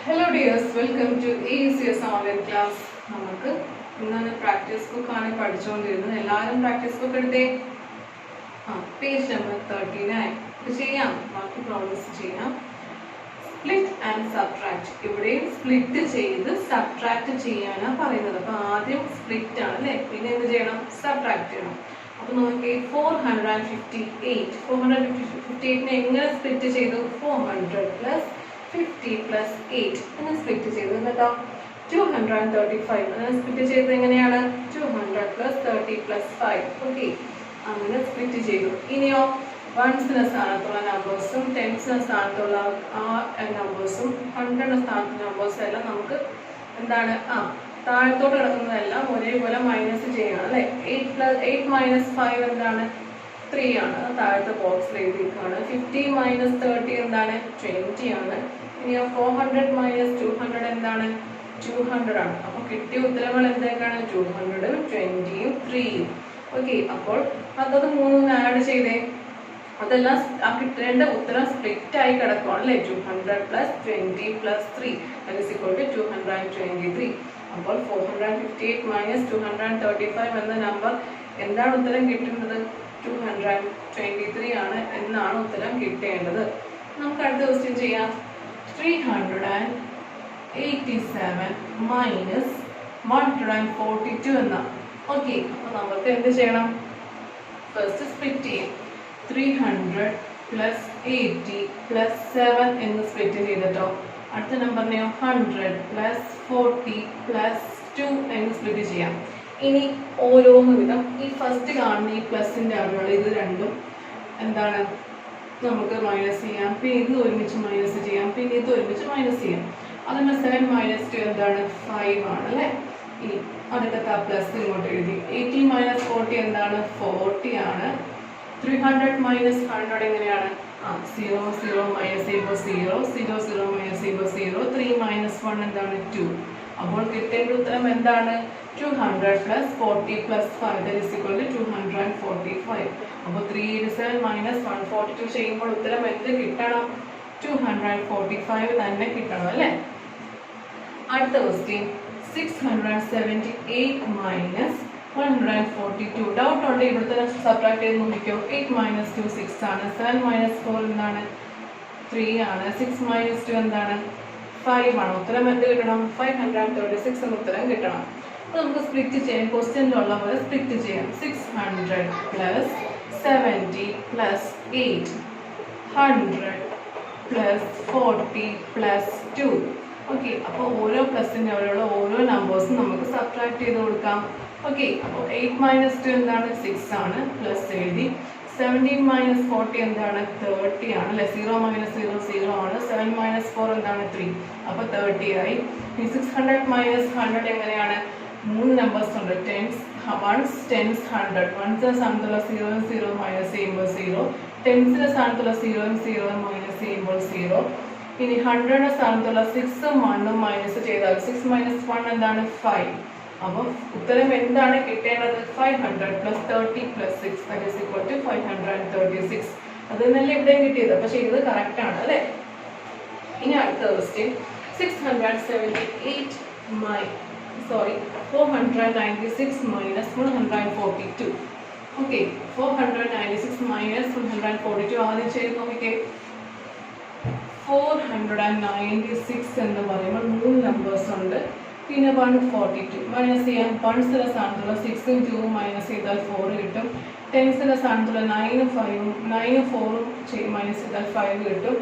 Hello dears, welcome to ACS online class. നമുക്ക് ഇന്ന് practice book ആണ് പഠിച്ചുകൊണ്ടിരുന്നത്. എല്ലാവരും പ്രാക്ടീസ് ബുക്ക് എടുത്തേ. Page number 39. ഇത് ചെയ്യാം, ബാക്കി പ്രോബ്ലംസ് ചെയ്യാം. Split and subtract. ഇവിടെ സ്പ്ലിറ്റ് ചെയ്ത് സബ്ട്രാക്ട് ചെയ്യാനാണ് പറയുന്നത്. അപ്പോൾ ആദ്യം സ്പ്ലിറ്റ് ആണ് അല്ലേ, പിന്നെ എന്ത് ചെയ്യണം? സബ്ട്രാക്ട് ചെയ്യണം. അപ്പോൾ നോക്കി 458 എങ്ങനെ സ്പ്ലിറ്റ് ചെയ്തു? 400 പ്ലസ് 50 plus 8 അങ്ങനെ സ്പ്ലിറ്റ് ചെയ്തു കേട്ടോ. 235 അങ്ങനെ സ്പ്ലിറ്റ് ചെയ്തത് എങ്ങനെയാണ്? 200 plus 30 plus 5. ഓക്കെ, അങ്ങനെ സ്പ്ലിറ്റ് ചെയ്തു. ഇനിയോ വൺസിന്റെ സ്ഥാനത്തുള്ള നമ്പേഴ്സും ടെൻസിന്റെ സ്ഥാനത്തുള്ള ആ നമ്പേഴ്സും 100ന്റെ സ്ഥാനത്തുള്ള നമ്പേഴ്സും എല്ലാം നമുക്ക് എന്താണ് താഴത്തോട്ട് കിടക്കുന്നതെല്ലാം ഒരേപോലെ മൈനസ് ചെയ്യണം അല്ലേ. 8 minus 5 എന്താണ്? 3 ആണ്. താഴത്തെ ബോക്സിൽ എഴുതിയിരിക്കുകയാണ്. 50 minus 30 എന്താണ്? 20 ആണ്. ഇനി 400 minus 200 എന്താണ്? 200 ആണ്. അപ്പോൾ കിട്ടിയ ഉത്തരങ്ങൾ എന്തൊക്കെയാണ്? 200, 20, 3. ഓക്കെ, അപ്പോൾ അതത് മൂന്നും ആഡ് ചെയ്തേ. അതെല്ലാം ആ കിട്ടേണ്ട ഉത്തരം സ്പ്ലിറ്റ് ആയി കിടക്കുവാണ് അല്ലേ. 200 plus 20 plus 3 that is equal to 223. അപ്പോൾ 458 minus 235 എന്ന നമ്പർ എന്താണ് ഉത്തരം കിട്ടുന്നത്? 223 ആണ് എന്നാണ് ഉത്തരം കിട്ടേണ്ടത്. നമുക്ക് അടുത്ത ക്വസ്റ്റ്യൻ ചെയ്യാം. 387 minus 142 എന്ന. ഓക്കെ, അപ്പോൾ നമുക്ക് എന്ത് ചെയ്യണം? ഫസ്റ്റ് സ്പ്ലിറ്റ് ചെയ്യും. 300 plus 80 plus 7 എന്ന് സ്പ്ലിറ്റ് ചെയ്തിട്ടോ. അടുത്ത നമ്പറിനെയോ 100 plus 40 plus 2 എന്ന് സ്പ്ലിറ്റ് ചെയ്യാം. ഇനി ഓരോന്ന് വിധം ഈ ഫസ്റ്റ് കാണുന്ന ഈ പ്ലസിന്റെ അളവുകൾ ഇത് രണ്ടും എന്താണ് നമുക്ക് മൈനസ് ചെയ്യാം. പിന്നെ ഇത് ഒരുമിച്ച് മൈനസ് ചെയ്യാം, പിന്നെ ഇത് ഒരുമിച്ച് മൈനസ് ചെയ്യാം. അതുകൊണ്ട് 7 minus 2 എന്താണ്? 5 ആണ് അല്ലേ. ഇനി അടുത്ത പ്ലസ് ഇങ്ങോട്ട് എഴുതി. 80 minus 40 എന്താണ്? 40 ആണ്. 300 minus 100 എങ്ങനെയാണ്? 0 0 minus 0 0 0 0 minus 0 0 3 minus 1 എന്താണ്? 2. അപ്പോൾ കിട്ടേണ്ട ഉത്തരം എന്താണ്? 200 plus 40 plus 5 that is equal to 245. അപ്പോൾ 387 minus 142 ചെയ്യുമ്പോൾ ഉത്തരം എന്ത് കിട്ടണം? 245 തന്നെ കിട്ടണം അല്ലേ. അടുത്ത ക്വസ്റ്റ്യൻ 678 minus 142. ഡൗട്ട് ഉണ്ട്, ഇവിടുത്തെ സബ്ട്രാക്ട് ചെയ്ത് നോക്കിക്കോ. 8 minus 2 6 ആണ്. 7 minus 4 എന്താണ്? 3 ആണ്. 6 minus 2 എന്താണ്? 5 ആണ്. ഉത്തരം എന്ത് കിട്ടണം? 536 എന്ന ഉത്തരം കിട്ടണം. അപ്പോൾ നമുക്ക് സ്പ്ലിറ്റ് ചെയ്യാം. ക്വസ്റ്റ്യനിലുള്ള പോലെ സ്പ്ലിറ്റ് ചെയ്യാം. 600 plus 70 plus 8 100 plus 40 plus 2. Okay, അപ്പോൾ ഓരോ പ്ലസിൻ്റെ അവിടെയുള്ള ഓരോ നമ്പേഴ്സും നമുക്ക് സബ്ട്രാക്ട് ചെയ്ത് കൊടുക്കാം. ഓക്കെ, അപ്പോൾ 8 minus 2 എന്താണ്? 6 ആണ്. പ്ലസ് എഴുതി. 17 minus 40 എന്താണ്? 30 ആണ് അല്ലെ. 0 minus 0 0 ആണ്. 7 minus 4 എന്താണ്? 3. അപ്പോൾ 30 ആയി. 600 minus 100 എങ്ങനെയാണ്? 3 നമ്പേഴ്സ് ഉണ്ട്. Tense 1s 10s 100. 1ന്റെ സ്ഥാനത്തുള്ള 0 0 മൈനസ് ചെയ്യുമ്പോൾ 0. ടെൻസിന്റെ സ്ഥാനത്തുള്ള 0 0 മൈനസ് ചെയ്യുമ്പോൾ 0. ഇനി 100ന്റെ സ്ഥാനത്തുള്ള 6ഉം 1ഉം മൈനസ് ചെയ്താൽ 6 minus 1 എന്താണ്? 5. അപ്പോൾ ഉത്തരം എന്താണ് കിട്ടേണ്ടത്? 500 plus 30 plus 6 that is equal to 536. അത് തന്നെയല്ലേ ഇവിടെയും കിട്ടിയത്. അപ്പോൾ ചെയ്തത് കറക്റ്റ് ആണ് അല്ലേ. ഇനി അടുത്ത ക്വസ്റ്റ്യൻ 496 minus 142. ഓക്കെ, 496 minus 142 ആദ്യം ചെയ്ത് നോക്കിക്കേ. 496 എന്ന് പറയുമ്പോൾ 3 നമ്പേഴ്സ് ഉണ്ട്. പിന്നെ 142 മൈനസ് ചെയ്യാം. 1ന്റെ സ്ഥാനത്തുള്ള 6ഉം 2ഉം മൈനസ് ചെയ്താൽ 4 കിട്ടും. 10ന്റെ സ്ഥാനത്തുള്ള 9ഉം 5ഉം 9ഉം 4ഉം മൈനസ് ചെയ്താൽ 5 കിട്ടും.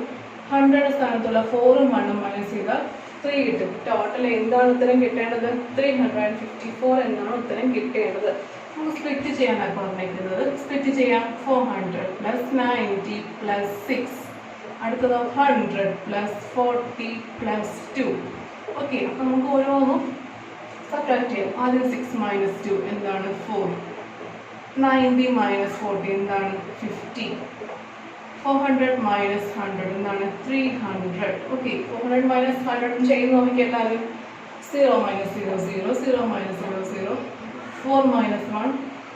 100ന്റെ സ്ഥാനത്തുള്ള 4ഉം 1ഉം മൈനസ് ചെയ്താൽ 3 കിട്ടും. ടോട്ടൽ എന്താണ് ഉത്തരം കിട്ടേണ്ടത്? 354 എന്നാണ് ഉത്തരം കിട്ടേണ്ടത്. നമുക്ക് സ്പ്ലിറ്റ് ചെയ്യാനാണ് പറഞ്ഞിരിക്കുന്നത്. സ്പ്ലിറ്റ് ചെയ്യാം. 400 plus 90 plus 6. അടുത്തത് 100 plus 40 plus 2. ഓക്കെ, അപ്പോൾ നമുക്ക് ഓരോന്നും സബ്ട്രാക്ട് ചെയ്യാം. ആദ്യം 6 minus 2 എന്താണ്? 4. 90 minus 40 എന്താണ്? 50. 400 minus 100 എന്താണ്? 300. ഓക്കെ, 400 minus 100 ചെയ്ത് നോക്കിയെല്ലാവരും. 0 minus 0 0 0 minus 0 0 4 minus 1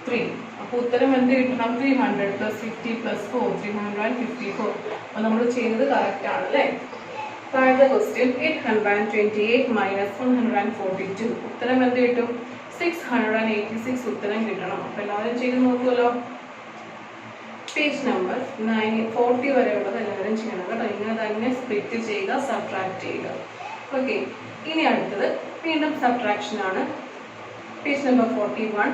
3. അപ്പോൾ ഉത്തരം എന്ത് കിട്ടണം? 300 plus 50 plus 4 354. അപ്പോൾ നമ്മൾ ചെയ്തത് കറക്റ്റ് ആണ് അല്ലേ. താഴത്തെ ക്വസ്റ്റ്യൻ 828 മൈനസ് 142 ഉത്തരം എന്ത് കിട്ടും? 686 ഉത്തരം കിട്ടണം. അപ്പോൾ എല്ലാവരും ചെയ്ത് നോക്കുമല്ലോ. പേജ് നമ്പർ 40 വരെയുള്ളത് എല്ലാവരും ചെയ്യണം കേട്ടോ. ഇങ്ങനെ തന്നെ സ്പ്ലിറ്റ് ചെയ്യുക, സബ്ട്രാക്ട് ചെയ്യുക. ഓക്കെ, ഇനി അടുത്തത് വീണ്ടും സബ്ട്രാക്ഷൻ ആണ്. Page number 41.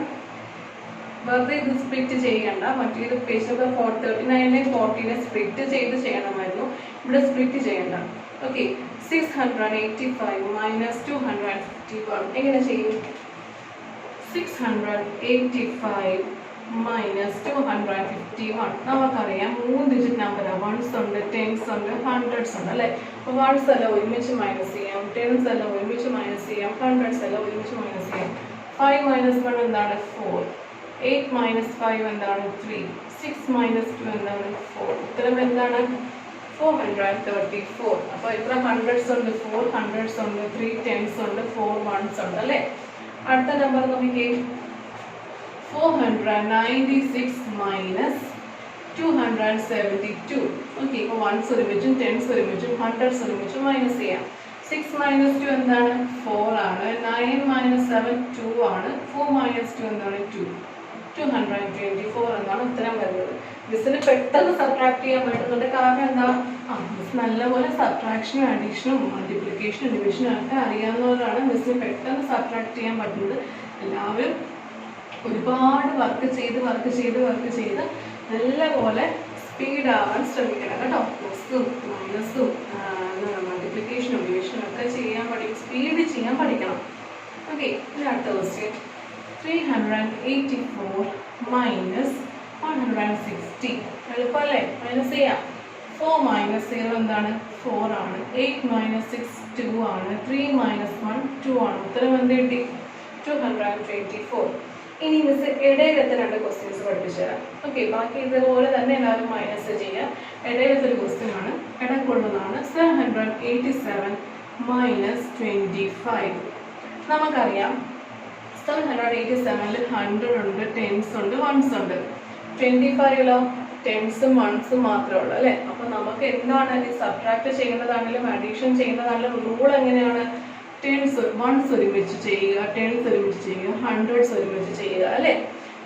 വെറുതെ ഇത് സ്പ്ലിറ്റ് ചെയ്യണ്ട, മറ്റേത് പേജ് നമ്പർ 39 40 സ്പ്ലിറ്റ് ചെയ്ത് ചെയ്യണമായിരുന്നു. ഇവിടെ സ്പ്ലിറ്റ് ചെയ്യണ്ട. ഓക്കെ, 685 മൈനസ് 251 എങ്ങനെ ചെയ്യും? 685 മൈനസ് 251 നമുക്കറിയാം 3 ഡിജിറ്റ് നമ്പറാണ്. വൺസ് ഉണ്ട്, ടെൻസ് ഉണ്ട്, ഹൺഡ്രഡ്സ് ഉണ്ട് അല്ലേ? അപ്പോൾ വൺസ് എല്ലാം ഒരുമിച്ച് മൈനസ് ചെയ്യാം, ടെൻസ് എല്ലാം ഒരുമിച്ച് മൈനസ് ചെയ്യാം, ഹൺഡ്രഡ്സ് എല്ലാം ഒരുമിച്ച് മൈനസ് ചെയ്യാം. 5 മൈനസ് 1 എന്താണ്? 4. 8 മൈനസ് 5 എന്താണ്? 3. 6 മൈനസ് 2 എന്താണ്? 4. ഉത്തരം എന്താണ്? 434. അപ്പോൾ എത്ര ഹൺഡ്രഡ്സ് ഉണ്ട്? 4 ഹൺഡ്രഡ്സ് ഉണ്ട്, 3 ടെൻസ് ഉണ്ട്, 4 വൺസ് ഉണ്ട് അല്ലേ? അടുത്ത നമ്പർ നോക്കിക്കേ, 496 മൈനസ് 272. ഓക്കെ, ഇപ്പോൾ വൺസ് ഒരുമിച്ചും ടെൻസ് ഒരുമിച്ചും ഹൺഡ്രഡ്സ് ഒരുമിച്ചും മൈനസ് ചെയ്യാം. 6 മൈനസ് 2 എന്താണ്? 4 ആണ്. 9 മൈനസ് 7 2 ആണ്. 4 മൈനസ് 2 എന്താണ്? 2. 224 എന്നാണ് ഉത്തരം വരുന്നത്. മിസ്സിന് പെട്ടെന്ന് സബ്ട്രാക്ട് ചെയ്യാൻ പറ്റുന്നുണ്ട്. കാരണം എന്താ? മിസ് നല്ലപോലെ സബ്ട്രാക്ഷനും അഡീഷനും മൾട്ടിപ്ലിക്കേഷനും ഡിവിഷനും ഒക്കെ അറിയാവുന്നവരാണ്. മിസ്സിന് പെട്ടെന്ന് സബ്ട്രാക്ട് ചെയ്യാൻ പറ്റുന്നത്. എല്ലാവരും ഒരുപാട് വർക്ക് ചെയ്ത് നല്ലപോലെ സ്പീഡ് ആവാൻ ശ്രമിക്കണം കേട്ടോ. പ്ലസും മൈനസും മൾട്ടിപ്ലിക്കേഷനും ഡിവിഷനും ഒക്കെ സ്പീഡ് ചെയ്യാൻ പഠിക്കണം. ഓക്കെ, ഇനി അടുത്ത ക്വസ്റ്റ്യൻ 384 മൈനസ് 160. എളുപ്പമല്ലേ? മൈനസ് ചെയ്യാം. 4 മൈനസ് 0 എന്താണ്? 4 ആണ്. 8 മൈനസ് 6 2 ആണ്. 3 മൈനസ് 1 2 ആണ്. ഉത്തരം എന്ത് കിട്ടി? 224. ഇനി മിസ് ഇടയിലത്തെ 2 ക്വസ്റ്റ്യൻസ് പഠിപ്പിച്ചു തരാം. ഓക്കെ, ബാക്കി ഇതുപോലെ തന്നെ എല്ലാവരും മൈനസ് ചെയ്യാം. ഇടയിലത്തെ ഒരു ക്വസ്റ്റ്യൻ ആണ്, ഇടക്കൊള്ളുന്നതാണ്. 787 മൈനസ് 25. നമുക്കറിയാം 787 100 ഉണ്ട്, ടെൻസ് ഉണ്ട്, വൺസ് ഉണ്ട്. 25 ടെൻസും വൺസും മാത്രമേ ഉള്ളൂ അല്ലേ? അപ്പൊ നമുക്ക് എന്താണ് ഈ സബ്ട്രാക്ട് ചെയ്യുന്നതാണെങ്കിലും അഡീഷൻ ചെയ്യുന്നതാണെങ്കിലും റൂൾ എങ്ങനെയാണ്? വൺസ് ഒരുമിച്ച് ചെയ്യുക, ടെൻസ് ഒരുമിച്ച് ചെയ്യുക, ഹൺഡ്രഡ്സ് ഒരുമിച്ച് ചെയ്യുക അല്ലേ?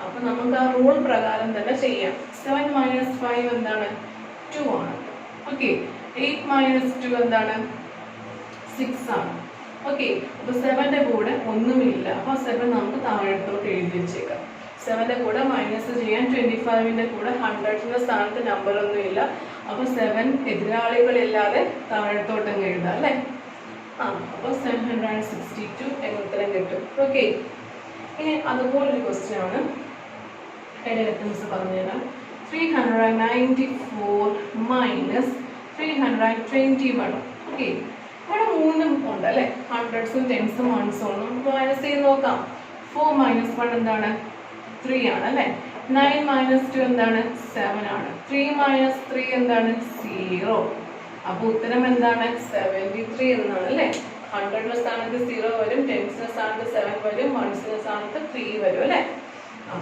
അപ്പൊ നമുക്ക് ആ റൂൾ പ്രകാരം തന്നെ ചെയ്യാം. 7 മൈനസ് 5 എന്താണ്? 2 ആണ്. ഓക്കെ, 8 മൈനസ് 2 എന്താണ്? 6 ആണ്. ഓക്കെ, അപ്പൊ 7ന്റെ കൂടെ ഒന്നുമില്ല. അപ്പൊ 7 നമുക്ക് താഴത്തോട്ട് എഴുതി വെച്ചേക്കാം. 7ന്റെ കൂടെ മൈനസ് ചെയ്യാൻ 25ന്റെ കൂടെ 100ന്റെ സ്ഥാനത്ത് നമ്പർ ഒന്നും ഇല്ല. അപ്പൊ 7 എതിരാളികളില്ലാതെ താഴത്തോട്ട് അങ്ങ് എഴുതാം അല്ലേ? അപ്പോൾ 762 എന്ന ഉത്തരം കിട്ടും. ഓക്കെ, ഇനി അതുപോലൊരു ക്വസ്റ്റ്യൻ ആണ്. ഇടയിലത്തെ മിസ് പറഞ്ഞുതരാം. 394 മൈനസ് 321. ഓക്കെ, ഇവിടെ 3 ഉണ്ട് അല്ലേ? ഹൺഡ്രഡ്സും ടെൻസും വൺസും ആണ്. നമുക്ക് മൈനസ് ചെയ്ത് നോക്കാം. 4 മൈനസ് 1 എന്താണ്? 3 ആണ് അല്ലേ? 9 മൈനസ് 2 എന്താണ്? 7 ആണ്. 3 മൈനസ് 3 എന്താണ്? 0. അപ്പോൾ ഉത്തരം എന്താണ്? 73 എന്നാണ് അല്ലേ? 100ന്റെ സ്ഥാനത്ത് 0 വരും, ടെൻസിന്റെ സ്ഥാനത്ത് 7 വരും, വൺസിന്റെ സ്ഥാനത്ത് 3 വരും അല്ലേ?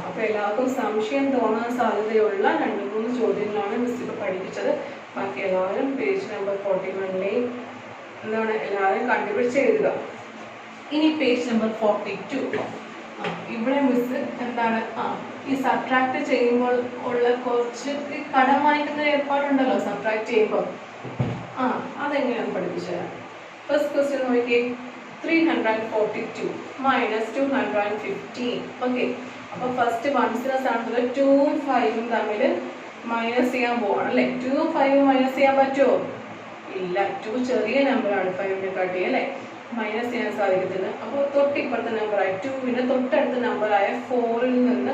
അപ്പോൾ എല്ലാവർക്കും സംശയം തോന്നാൻ സാധ്യതയുള്ള 2-3 ചോദ്യങ്ങളാണ് മിസ് ഇപ്പോൾ പഠിപ്പിച്ചത്. ബാക്കി എല്ലാവരും പേജ് നമ്പർ 41 എന്താണ് എല്ലാവരും കണ്ടുപിടിച്ച് എഴുതുക. ഇനി പേജ് നമ്പർ 42. ഇവിടെ മിസ് എന്താണ് ഈ സബ്ട്രാക്ട് ചെയ്യുമ്പോൾ ഉള്ള കുറച്ച് ഈ കടം വാങ്ങിക്കുന്ന ഏർപ്പാടുണ്ടല്ലോ സബ്ട്രാക്ട് ചെയ്യുമ്പോൾ. അതെങ്ങനെയാണ് പഠിപ്പിച്ചു തരാം. ഫസ്റ്റ് ക്വസ്റ്റ്യൻ നോക്കിയേ, 342 മൈനസ് 215. ഓക്കെ, അപ്പോൾ ഫസ്റ്റ് വൺസിന്റെ സ്ഥാനത്ത് 2ഉം 5ഉം തമ്മിൽ മൈനസ് ചെയ്യാൻ പോവാണ് അല്ലേ? 2ഉം 5ഉം മൈനസ് ചെയ്യാൻ പറ്റുമോ? ഇല്ല, 2 ചെറിയ നമ്പറാണ് 5നെ കാട്ടി അല്ലേ? മൈനസ് ചെയ്യാൻ സാധിക്കത്തില്ല. അപ്പോൾ തൊട്ടിപ്പുറത്തെ നമ്പറായ 2വിന്റെ തൊട്ടടുത്ത നമ്പറായ 4ൽ നിന്ന്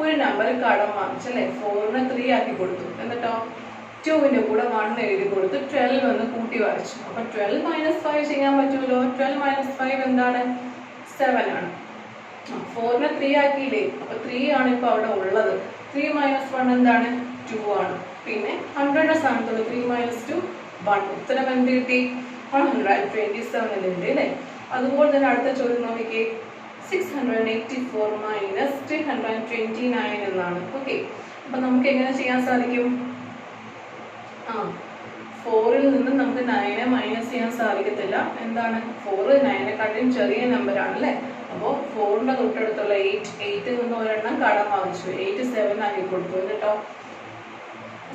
ഒരു നമ്പർ കടം വാങ്ങിച്ചല്ലേ? 4നെ 3 ആക്കി കൊടുത്തു. എന്നിട്ടോ 2വിന്റെ കൂടെ 1 എഴുതി കൊടുത്ത് 12 എന്ന് കൂട്ടി വരച്ചു. അപ്പൊ 12 മൈനസ് 5 ചെയ്യാൻ പറ്റുമല്ലോ. 12 മൈനസ് 5 എന്താണ്? 7 ആണ്. 4നെ 3 ആക്കിയില്ലേ? അപ്പൊ 3 ആണ് ഇപ്പൊ അവിടെ ഉള്ളത്. 3 മൈനസ് 1 എന്താണ്? 2 ആണ്. പിന്നെ 100ന്റെ സ്ഥാനത്തുള്ള 3 മൈനസ് 2 1. ഉത്തരം എന്ത് കിട്ടി? 127 ഉണ്ട് അല്ലേ? അതുപോലെ തന്നെ അടുത്ത ചോദ്യം നോക്കിക്കേ, 684 മൈനസ് 329 എന്നാണ്. ഓക്കെ, അപ്പൊ നമുക്ക് എങ്ങനെ ചെയ്യാൻ സാധിക്കും? 4ൽ നിന്ന് നമുക്ക് 9 മൈനസ് ചെയ്യാൻ സാധിക്കത്തില്ല. എന്താണ് 4 9നെക്കാട്ടിലും ചെറിയ നമ്പർ ആണല്ലേ. അപ്പോൾ 4ന്റെ തൊട്ടടുത്തുള്ള 8ൽ നിന്ന് ഒരെണ്ണം കടം വാങ്ങിച്ചു. 8 7 ആക്കി കൊടുത്തു. എന്നിട്ടോ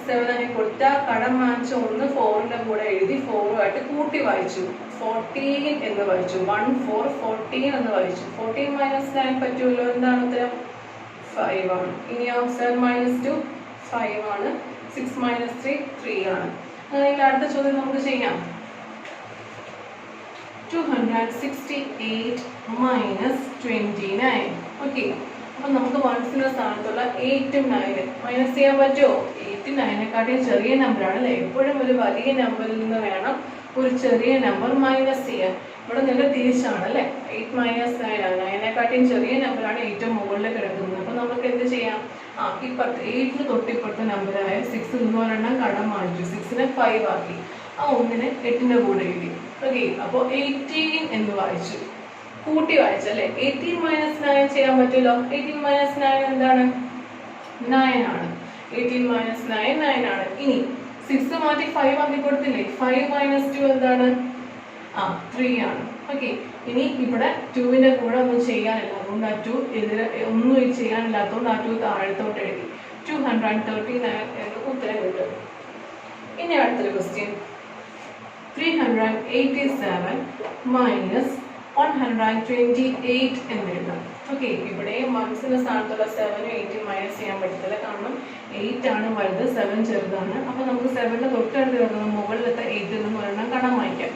7 ആക്കി കൊടുത്ത കടം വാങ്ങിച്ച ഒന്ന് 4ന്റെ കൂടെ എഴുതി 4ആയിട്ട് കൂട്ടി വായിച്ചു. 14 എന്ന് വായിച്ചു. 1 4 14 എന്ന് വായിച്ചു. 14 മൈനസ് 9 പറ്റുമല്ലോ. എന്താണ് ഉത്തരം? 5 ആണ്. ഇനിയോ 7 മൈനസ് 2 5 ആണ്. 6 മൈനസ് 3 3 ആണ്. അങ്ങനെയെങ്കിൽ അടുത്ത ചോദ്യം നമുക്ക് ചെയ്യാം. 268 മൈനസ് 29. ഓക്കെ, അപ്പം നമുക്ക് വൺസിന്റെ സ്ഥാനത്തുള്ള 8ഉം 9ഉം മൈനസ് ചെയ്യാൻ പറ്റുമോ? 8 9നെക്കാട്ടിയും ചെറിയ നമ്പറാണ് അല്ലേ. എപ്പോഴും ഒരു വലിയ നമ്പറിൽ നിന്ന് വേണം ഒരു ചെറിയ നമ്പർ മൈനസ് ചെയ്യാൻ. ഇവിടെ നല്ല തിരിച്ചാണ് അല്ലേ. 8 മൈനസ് 9 ആണ്. 9നെക്കാട്ടിയും ചെറിയ നമ്പറാണ് ഏറ്റവും മുകളിൽ കിടക്കുന്നത്. അപ്പം നമുക്ക് എന്ത് ചെയ്യാം? ഇപ്പുറത്ത് 8ന് തൊട്ടിപ്പുറത്തെ നമ്പറായ 6ൽ നിന്ന് ഒരെണ്ണം കടം വാങ്ങിച്ചു. 6നെ 5 ആക്കി. ആ 1നെ 8ന്റെ കൂടെ എഴുതി. ഓക്കെ, അപ്പോൾ 18 എന്ന് വായിച്ചു. കൂട്ടി വായിച്ചല്ലേ. 18 മൈനസ് 9 ചെയ്യാൻ പറ്റുമല്ലോ. 18 മൈനസ് 9 എന്താണ്? 9 ആണ്. 18 മൈനസ് 9 9 ആണ്. ഇനി 6 മാറ്റി 5 ആക്കി കൊടുത്തില്ലേ. 5 മൈനസ് 2 എന്താണ്? 3 ആണ്. ഓക്കെ, ഇനി ഇവിടെ 2ന്റെ കൂടെ ഒന്നും ചെയ്യാനില്ല. അതുകൊണ്ട് ആ 2 എതിരെ ഒന്നും ചെയ്യാനില്ലാത്തതുകൊണ്ട് ആ 2 താഴത്തോട്ട് എഴുതി. 239 എന്ന് ഉത്തരം കിട്ടും. ഇനി അടുത്തൊരു ക്വസ്റ്റ്യൻ. 387 മൈനസ് 128 എന്ന് എഴുതാം. ഓക്കെ, ഇവിടെ വൺസിന്റെ സ്ഥാനത്തുള്ള 7ഉം 8ഉം മൈനസ് ചെയ്യാൻ പറ്റത്തില്ല. കാരണം 8 ആണ് വലുത്, 7 ചെറുതാണ്. അപ്പൊ നമുക്ക് 7ന്റെ തൊട്ടടുത്ത് കിടക്കുന്ന മുകളിലത്തെ 8ൽ നിന്ന് ഒരെണ്ണം കടം വാങ്ങിക്കാം.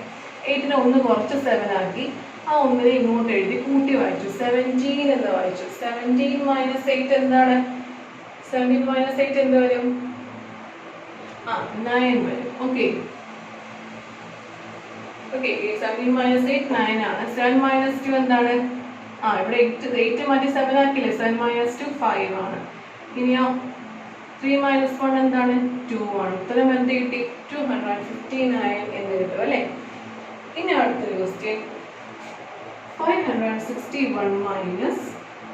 8നെ 1 കുറച്ച് 7 ആക്കി. ആ 1നെ ഇങ്ങോട്ട് എഴുതി കൂട്ടി വായിച്ചു. 17 എന്ന് വായിച്ചു. 17 മൈനസ് 8 എന്താണ്? 17 മൈനസ് 8 എന്ത് വരും? 9 വരും. ഓക്കെ, 17 മൈനസ് 8 9 ആണ്. 7 മൈനസ് 2 എന്താണ്? ഇവിടെ 8 മാറ്റി 7 ആക്കില്ലേ. 7 മൈനസ് 2 5 ആണ്. ഇനിയോ 3 മൈനസ് 1 എന്താണ്? 2 ആണ്. ഉത്തരം എന്ത് കിട്ടി? 259 എന്ന് കിട്ടും അല്ലേ. ഇനി അടുത്തൊരു ക്വസ്റ്റ്യൻ. 561 മൈനസ്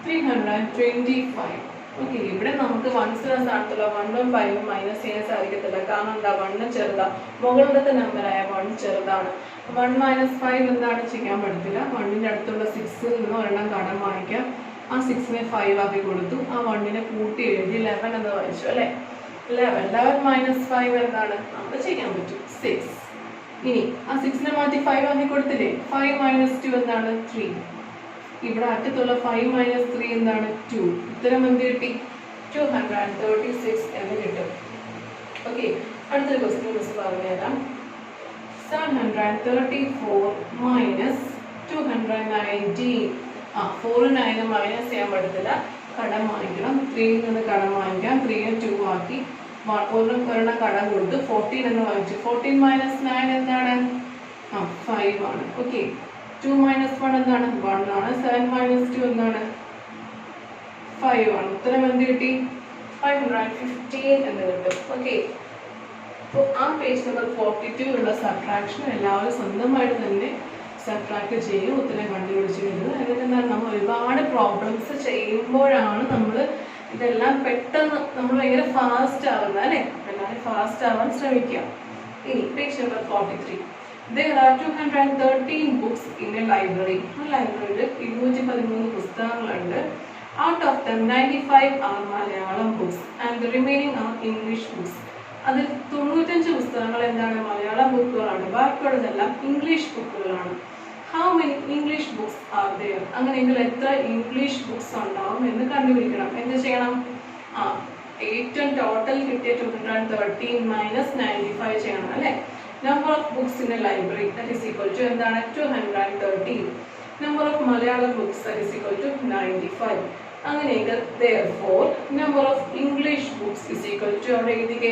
325. ഓക്കെ, ഇവിടെ നമുക്ക് വൺസിന്റെ സ്ഥാനത്തുള്ള 1ഉം 5ഉം മൈനസ് ചെയ്യാൻ സാധിക്കത്തില്ല. കാരണം എന്താ? 1 ചെറുതാ. മുകളിലത്തെ നമ്പറായ 1 ചെറുതാണ്. 1 മൈനസ് 5 എന്താണ്? ചെയ്യാൻ പറ്റത്തില്ല. 1ന്റെ അടുത്തുള്ള 6ൽ നിന്ന് ഒരെണ്ണം കടം വാങ്ങിക്കാം. ആ 6നെ 5 ആക്കി കൊടുത്തു. ആ 1നെ കൂട്ടി എഴുതി 11 എന്ന് വായിച്ചു അല്ലേ. 11 മൈനസ് 5 എന്താണ്? നമുക്ക് ചെയ്യാൻ പറ്റും 6. ഇനി ആ 6നെ മാറ്റി 5 ആക്കി കൊടുത്തില്ലേ. 5 മൈനസ് 2 എന്താണ്? 3. ഇവിടെ അറ്റത്തുള്ള 5 മൈനസ് 3 എന്താണ്? 2. ഉത്തരം എന്ത് കിട്ടി? 236 എന്ന് കിട്ടും. ഓക്കെ, അടുത്തൊരു ക്വസ്റ്റ്യൻ മിസ് പറഞ്ഞുതരാം. 734 മൈനസ് 219. 4 9 മൈനസ് ചെയ്യാൻ പറ്റത്തില്ല. കടം വാങ്ങിക്കണം. 3ൽ നിന്ന് കടം വാങ്ങിക്കാം. 3നെ 2 ആക്കി. ഒരെണ്ണം കടം കൊടുത്ത് 14 എന്ന് വാങ്ങിച്ചു. 14 മൈനസ് 9 എന്താണ്? 5 ആണ്. ഓക്കെ, 2 മൈനസ് 1 എന്താണ്? 1 ആണ്. 7 മൈനസ് 2 എന്താണ്? 5 ആണ്. ഉത്തരം എന്ത് കിട്ടി? 515 എന്ന് കിട്ടും. ഓക്കെ, അപ്പോൾ ആ പേജ് നമ്പർ 42 ഉള്ള സബ്ട്രാക്ഷൻ എല്ലാവരും സ്വന്തമായിട്ട് തന്നെ സബ്ട്രാക്ട് ചെയ്യും. ഉത്തരം കണ്ടുപിടിച്ച് വരുന്നത്. അതിന് എന്താണ്? നമ്മൾ ഒരുപാട് പ്രോബ്ലംസ് ചെയ്യുമ്പോഴാണ് നമ്മൾ ഇതെല്ലാം പെട്ടെന്ന് നമ്മൾ ഭയങ്കര ഫാസ്റ്റ് ആവുന്നത് അല്ലേ. എല്ലാവരും ഫാസ്റ്റ് ആവാൻ ശ്രമിക്കുക. ഇനി page number 43. There are 213 books in a library. ആ ലൈബ്രറിയിൽ 213 പുസ്തകങ്ങളുണ്ട്. Out of them 95 are Malayalam books and the remaining are English books. അതിൽ 95 പുസ്തകങ്ങൾ എന്താണ്? മലയാളം ബുക്കുകളാണ്. ബാക്കിയുള്ളതെല്ലാം English ബുക്കുകളാണ്. How many English books are there? അങ്ങനെയെങ്കിൽ എത്ര ഇംഗ്ലീഷ് ബുക്സ് ഉണ്ടാവും എന്ന് കണ്ടുപിടിക്കണം. എന്ത് ചെയ്യണം? ഏറ്റവും ടോട്ടൽ കിട്ടിയ 213 മൈനസ് 95 ചെയ്യണം അല്ലേ. Number of books in a library, that is equal to എന്താണ്? 213. Number of Malayalam books, that is equal to 95. അങ്ങനെയെങ്കിൽ therefore number of English books is equal to അവിടെ എഴുതിക്കേ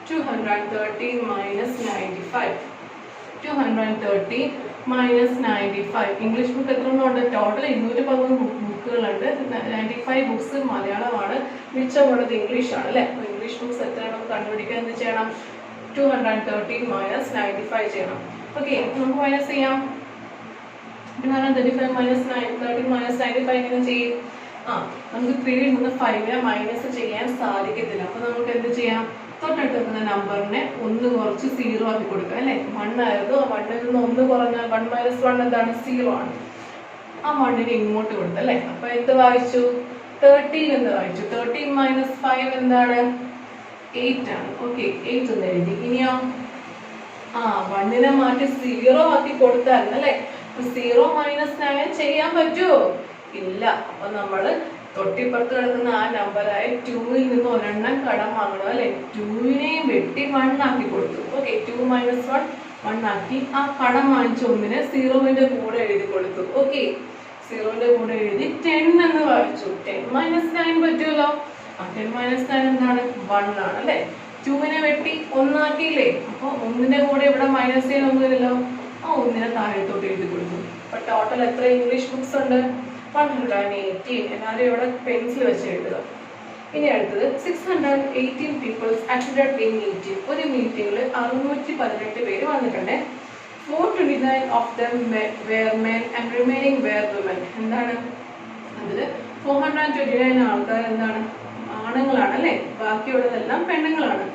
213 minus 95. 213 minus 95. ഇംഗ്ലീഷ് ബുക്ക് എത്ര ഉണ്ട്? Total 213 ബുക്കുകളുണ്ട്. 95 books മലയാളമാണ്, മിച്ചമുള്ളത് English ആണ് അല്ലേ. അപ്പോൾ English books എത്രയാണെന്ന് കണ്ടുപിടിക്കാൻ എന്ത് ചെയ്യണം? 213 minus 95 ചെയ്യണം. ഓക്കെ, നമുക്ക് മൈനസ് ചെയ്യാം. 235 minus 13 minus 95 എങ്ങനെ ചെയ്യും? നമുക്ക് 3ൽ നിന്ന് 5നെ മൈനസ് ചെയ്യാൻ സാധിക്കത്തില്ല. അപ്പോൾ നമുക്ക് എന്ത് ചെയ്യാം? തൊട്ടടുത്ത് വെക്കുന്ന നമ്പറിനെ 1 കുറച്ച് 0 ആക്കി കൊടുക്കുക അല്ലേ. 1 ആയിരുന്നു, 1ൽ നിന്ന് 1 കുറഞ്ഞാൽ 1 - 1 എന്താണ്? 0 ആണ്. ആ 1നെ ഇങ്ങോട്ട് കൊടുത്തു അല്ലേ. അപ്പൊ എന്ത് വായിച്ചു? 13 എന്ന് വായിച്ചു. 13 - 5 എന്താണ്? 8 ആണ്. ഓക്കെ, 8 എന്ന് എഴുതി. ഇനിയോ 1നെ മാറ്റി 0 ആക്കി കൊടുത്തായിരുന്നു അല്ലേ. 0 - 9 ചെയ്യാൻ പറ്റുമോ? ഇല്ല. അപ്പൊ നമ്മള് തൊട്ടിപ്പുറത്ത് കിടക്കുന്ന ആ നമ്പറായ 2ൽ നിന്ന് ഒരെണ്ണം കടം വാങ്ങണം അല്ലെ. 2നെയും വെട്ടി 1 ആക്കി കൊടുത്തു. ഓക്കെ, 2 - 1 1 ആക്കി. ആ കടം വാങ്ങിച്ച ഒന്നിനെ 0ന്റെ കൂടെ എഴുതി കൊടുത്തു. ഓക്കെ, 0ന്റെ കൂടെ എഴുതി 10 എന്ന് വായിച്ചു. 10 - 9 പറ്റുമല്ലോ. 10 - 9 എന്താണ്? 1 ആണ് അല്ലെ. 2നെ വെട്ടി 1 ആക്കിയില്ലേ. അപ്പൊ 1ന്റെ കൂടെ ഇവിടെ മൈനസ് ചെയ്യാൻ ഒന്നുമില്ലല്ലോ. ആ 1നെ താഴത്തോട്ട് എഴുതി കൊടുത്തു. അപ്പൊ ടോട്ടൽ എത്ര ഇംഗ്ലീഷ് ബുക്സ് ഉണ്ട്? 118. എല്ലാവരും ഇവിടെ പെൻസിൽ വെച്ച് എഴുതുക. ഇനി അടുത്തത് 618 പീപ്പിൾസ് അറ്റൻഡഡ് എ മീറ്റിംഗ്. ഒരു മീറ്റിംഗിൽ 618 പേര് വന്നിട്ടുണ്ട്. 429 of them were men and remaining were women. എന്താണ് അതില്? 429 ആൾക്കാർ എന്താണ്? ആണുങ്ങളാണ് അല്ലെ. ബാക്കിയുള്ളതെല്ലാം പെണ്ണുങ്ങളാണ്.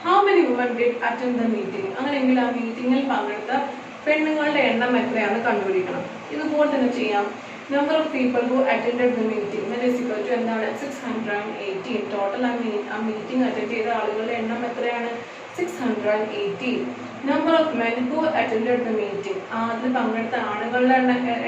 How many women did attend the meeting? അങ്ങനെയെങ്കിൽ ആ മീറ്റിംഗിൽ പങ്കെടുത്ത പെണ്ണുങ്ങളുടെ എണ്ണം എത്രയാണെന്ന് കണ്ടുപിടിക്കണം. ഇതുപോലെ തന്നെ ചെയ്യാം. Number of people who attended the meeting that is equal to എന്താണ്? 618. ടോട്ടൽ ആ മീറ്റിംഗ് അറ്റൻഡ് ചെയ്ത ആളുകളുടെ എണ്ണം എത്രയാണ്? 618. Number of men who attended the meeting. അതിൽ പങ്കെടുത്ത ആളുകളുടെ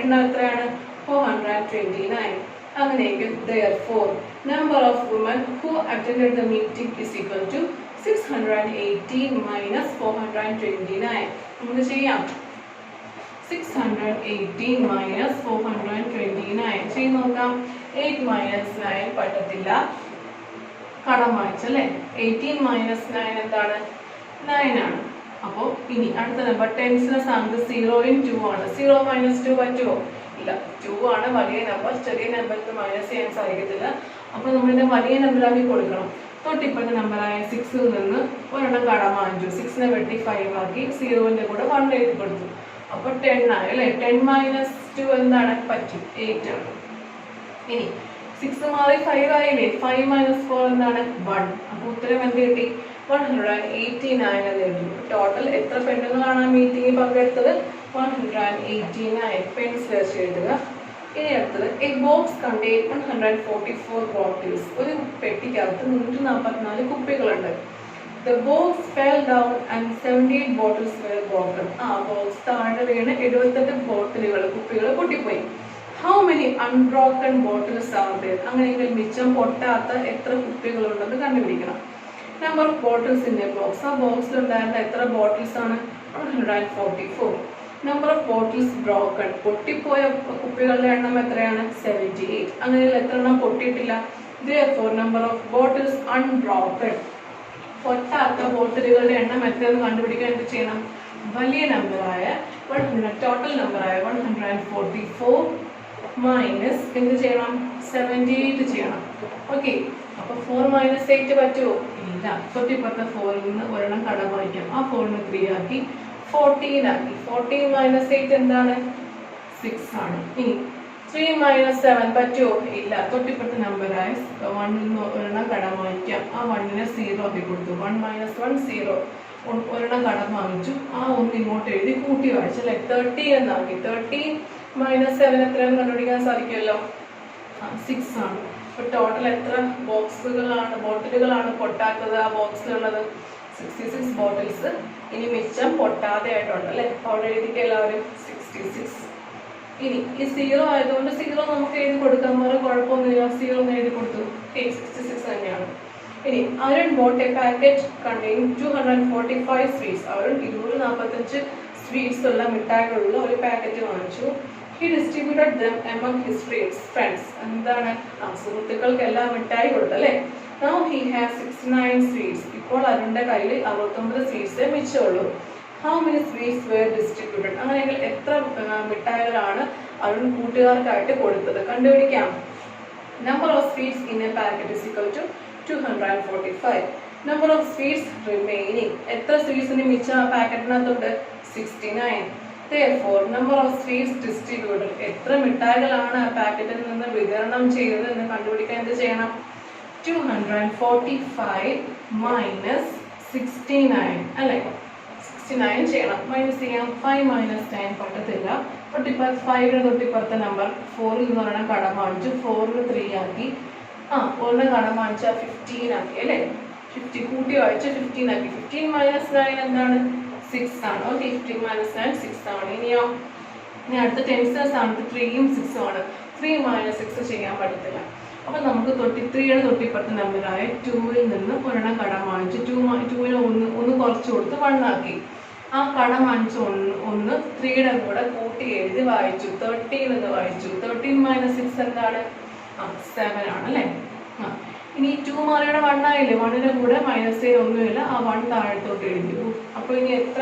എണ്ണം എത്രയാണ്? 429. അങ്ങനെയെങ്കിൽ therefore number of women who attended the meeting is equal to 618 minus 429. നമുക്ക് ചെയ്യാം. 618 minus 429 ചെയ്ത് നോക്കാം. 8 - 9 പറ്റത്തില്ല, കടം വായിച്ചല്ലേ. 18 - 9 എന്താണ്? 9 ആണ്. അപ്പോ ഇനി അടുത്ത നമ്പർ ടെൻസിന്റെ സ്ഥാനത്ത് 0 2 ആണ്. 0 - 2 പറ്റുമോ? ഇല്ല. 2 ആണ് വലിയ നമ്പർ. ചെറിയ നമ്പർക്ക് മൈനസ് ചെയ്യാൻ സാധിക്കത്തില്ല. അപ്പൊ നമ്മളിതിനെ വലിയ നമ്പറാക്കി കൊടുക്കണം. തൊട്ടിപ്പുറത്തെ നമ്പറായ 6ൽ നിന്ന് ഒരെണ്ണം കടം വാങ്ങിച്ചു. 6നെ വെട്ടി 5 ആക്കി. 0ന്റെ കൂടെ 1 എഴുതി കൊടുത്തു. അപ്പൊ 10 ആയി അല്ലെ. 10 - 2 എന്താണ്? പറ്റും, 8 ആണ്. ഇനി 6 മാറി 5 ആയില്ലേ. 5 - 4 എന്താണ്? 1. അപ്പൊ ഉത്തരം എന്ത് കിട്ടി? 189 എന്ന് എഴുതി. ടോട്ടൽ എത്ര പെണ്ണുങ്ങളാണ് ആ മീറ്റിംഗിൽ പങ്കെടുത്തത്? 189. പെൻസിൽ വെച്ച് എഴുതുക. ഇനി അടുത്തത് എ ബോക്സ് കണ്ടെയ്ൻ 144 ബോട്ടിൽസ്. ഒരു പെട്ടിക്കകത്ത് 144 കുപ്പികളുണ്ട്. The box fell down and 78 bottles were broken. Box താഴെ വീണ് 78 ബോട്ടിലുകൾ കുപ്പികൾ പൊട്ടിപ്പോയി. How many unbroken bottles are there? അങ്ങനെയെങ്കിൽ മിച്ചം പൊട്ടാത്ത എത്ര കുപ്പികളുണ്ടെന്ന് കണ്ടുപിടിക്കണം. Number of bottles in a box. ആ ബോക്സിൽ ഉണ്ടായിരുന്ന എത്ര ബോട്ടിൽസ് ആണ്? 144. Number of bottles broken. പൊട്ടിപ്പോയ കുപ്പികളുടെ എണ്ണം എത്രയാണ്? 78. അങ്ങനെയെങ്കിൽ എത്ര എണ്ണം പൊട്ടിയിട്ടില്ല? Therefore number of bottles unbroken. പൊട്ടാത്ത ബോട്ടിലുകളുടെ എണ്ണം എത്രയെന്ന് കണ്ടുപിടിക്കാൻ എന്ത് ചെയ്യണം? വലിയ നമ്പറായ ടോട്ടൽ നമ്പറായ 144 മൈനസ് എന്ത് ചെയ്യണം? 78 ചെയ്യണം. ഓക്കെ, അപ്പൊ 4 - 8 പറ്റുമോ? ഇല്ല. തൊട്ടിപ്പുറത്തെ 4ൽ നിന്ന് ഒരെണ്ണം കടം വായിക്കാം. ആ 4നെ 3 ആക്കി 14 ആക്കി. 14 - 8 എന്താണ്? 6 ആണ്. ഇനി 3 - 7 പറ്റുമോ? ഇല്ല. തൊട്ടിപ്പുറത്തെ നമ്പറായ 1ൽ നിന്ന് ഒരെണ്ണം കടം വാങ്ങിക്കാം. ആ 1നെ 0 ആക്കി കൊടുത്തു. 1 - 1 0. ഒരെണ്ണം കടം വാങ്ങിച്ചു. ആ 1 ഇങ്ങോട്ട് എഴുതി കൂട്ടി വായിച്ചു അല്ലെ. 30 എന്നാക്കി. 30 - 7 എത്രയാണെന്ന് കണ്ടുപിടിക്കാൻ സാധിക്കുമല്ലോ. 6 ആണ്. അപ്പൊ ടോട്ടൽ എത്ര ബോട്ടിലുകളാണ് പൊട്ടാത്തത് ആ ബോക്സിലുള്ളത്? 66 ബോട്ടിൽസ്. ഇനി മിച്ചം പൊട്ടാതെ ആയിട്ടുണ്ട് അല്ലെ. അവിടെ എഴുതിക്കുക എല്ലാവരും 66. ഇനി ഈ 0 ആയതുകൊണ്ട് 0 നമുക്ക് എഴുതി കൊടുക്കാം. വേറെ കുഴപ്പമൊന്നുമില്ല. 0 എന്ന് എഴുതി കൊടുത്തു. 66 തന്നെയാണ്. ഇനി Arun boat A packet contain 245 sweets. Arun 245 sweets ഉള്ള മിഠായികളുള്ള ഒരു പാക്കറ്റ് വാങ്ങിച്ചു. He distributed them among his friends. എന്താണ്? സുഹൃത്തുക്കൾക്ക് എല്ലാം മിഠായി കൊടുത്തല്ലേ. Now he has 69 sweets. ഇപ്പോൾ അരുണിന്റെ കയ്യിൽ 69 സ്വീറ്റ്സേ മിച്ചമുള്ളൂ. How many sweets were distributed? അങ്ങനെയെങ്കിൽ എത്ര മിഠായികളാണ് അരുൺ കൂട്ടുകാർക്കായിട്ട് കൊടുത്തത്? കണ്ടുപിടിക്കാം. Number of sweets in a packet is equal to 245. Number of sweets remaining. എത്ര സ്വീറ്റ്സിന് മിച്ചം ആ പാക്കറ്റിനകത്തുണ്ട്? 69. Therefore number of sweets distributed. എത്ര മിഠായികളാണ് ആ പാക്കറ്റിൽ നിന്ന് വിതരണം ചെയ്തത് എന്ന് കണ്ടുപിടിക്കാൻ എന്ത് ചെയ്യണം? 245 minus 69 അല്ലേ? 69 ചെയ്യണം. മൈനസ് ചെയ്യാം. 5 മൈനസ് 9 പറ്റത്തില്ല. തൊട്ടിപ്പുറത്ത് 5 തൊട്ടിപ്പുറത്തെ നമ്പർ 4 എന്ന് പറയുന്ന കടം വാങ്ങിച്ചു. 4 3 ആക്കി. ഒരെണ്ണം കടം വാങ്ങിച്ചാൽ 15 ആക്കി അല്ലേ? 50 കൂട്ടി വായിച്ച് 15 ആക്കി. 15 മൈനസ് 9 എന്താണ്? 6 ആണ്. ഓക്കെ, 15 മൈനസ് 9 6 ആണ്. ഇനി അടുത്ത ടെൻസേഴ്സ് ആണ്. 3ഉം 6ഉം ആണ്. 3 മൈനസ് 6 ചെയ്യാൻ പറ്റത്തില്ല. അപ്പം നമുക്ക് 3യുടെ തൊട്ടിപ്പുറത്തെ നമ്പറായ 2ൽ നിന്ന് ഒരെണ്ണം കടം വാങ്ങിച്ചു. 2ന് ഒന്ന് കുറച്ച് കൊടുത്ത് 1 ആക്കി. ആ കടം വാങ്ങിച്ച ഒന്ന് 3യുടെ കൂടെ കൂട്ടി എഴുതി വായിച്ചു. 13 എന്ന് വായിച്ചു. 13 മൈനസ് 6 എന്താണ്? 7 ആണ് അല്ലേ? ഇനി 2 മാറിയുടെ 1 ആയില്ലേ? 1ന്റെ കൂടെ മൈനസ് ഒന്നുമില്ല. ആ 1 താഴത്തോട്ട് എഴുതി. അപ്പോൾ ഇനി എത്ര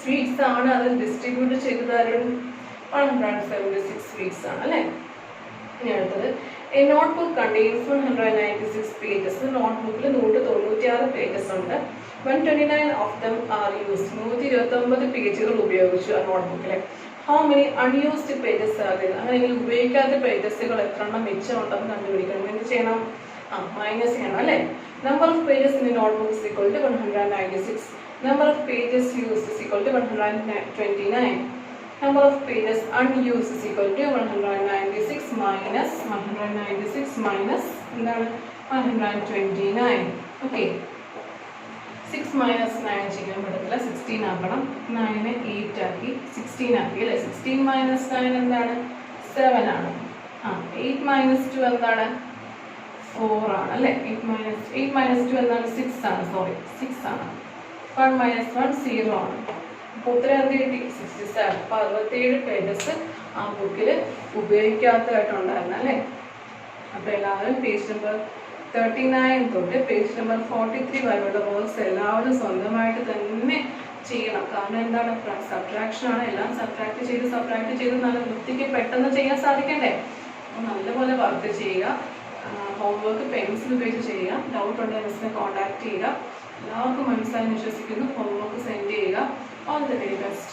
സ്വീറ്റ്സ് ആണ് അത് ഡിസ്ട്രിബ്യൂട്ട് ചെയ്ത് തരും? 176 സ്വീറ്റ്സ് ആണ് അല്ലേ? ഇനി അടുത്തത് A notebook contains 196 pages. നോട്ട്ബുക്കിൽ 196 pages ഉണ്ട്. 129 of them are used. 129 പേജുകൾ ഉപയോഗിച്ചു ആ നോട്ട്ബുക്കിലെ. How many unused pages are there? അങ്ങനെയെങ്കിൽ ഉപയോഗിക്കാത്ത പേജസുകൾ എത്ര എണ്ണം മിച്ചമുണ്ടെന്ന് കണ്ടുപിടിക്കണം. എന്ത് ചെയ്യണം? മൈനസ് ചെയ്യണം അല്ലേ? Number of pages in the notebook is equal to 196. Number of pages used is equal to 129. Number of pages unused is equal to 196 minus 196 minus 129. Okay. 6 minus 9 ചെയ്യാൻ പറ്റത്തില്ല. 16 ആക്കണം. 9 8 ആക്കി 16 ആക്കി അല്ലേ? 16 minus 9 എന്താണ്? 7 ആണ്. 8 minus 2 എന്താണ്? 4 ആണ് അല്ലേ? 8 minus 2 എന്താണ്? 6 ആണ്. സോറി 6 ആണ്. 1 minus 1 0 ആണ്. അപ്പോൾ ഉത്തരം എന്ത് കിട്ടി? 67. അപ്പോൾ 67 പേജസ് ആ ബുക്കിൽ ഉപയോഗിക്കാത്തതായിട്ടുണ്ടായിരുന്നു അല്ലേ? അപ്പോൾ എല്ലാവരും പേജ് നമ്പർ 39 തൊട്ട് പേജ് നമ്പർ 43 വരെയുള്ള വർക്ക്സ് എല്ലാവരും സ്വന്തമായിട്ട് തന്നെ ചെയ്യണം. കാരണം എന്താണ്? സബ്ട്രാക്ഷൻ ആണ്. എല്ലാം സബ്ട്രാക്ട് ചെയ്ത് നല്ല വൃത്തിക്ക് പെട്ടെന്ന് ചെയ്യാൻ സാധിക്കണ്ടേ? അപ്പോൾ നല്ലപോലെ വർക്ക് ചെയ്യുക. ഹോംവർക്ക് പെൻസിൽ ഉപയോഗിച്ച് ചെയ്യുക. ഡൗട്ട് ഉണ്ടെങ്കിൽ മിസ്സിനെ കോൺടാക്ട് ചെയ്യുക. എല്ലാവർക്കും മനസ്സിലായി വിശ്വസിക്കുന്നു. ഹോംവർക്ക് സെൻഡ് ചെയ്യുക. All the very best.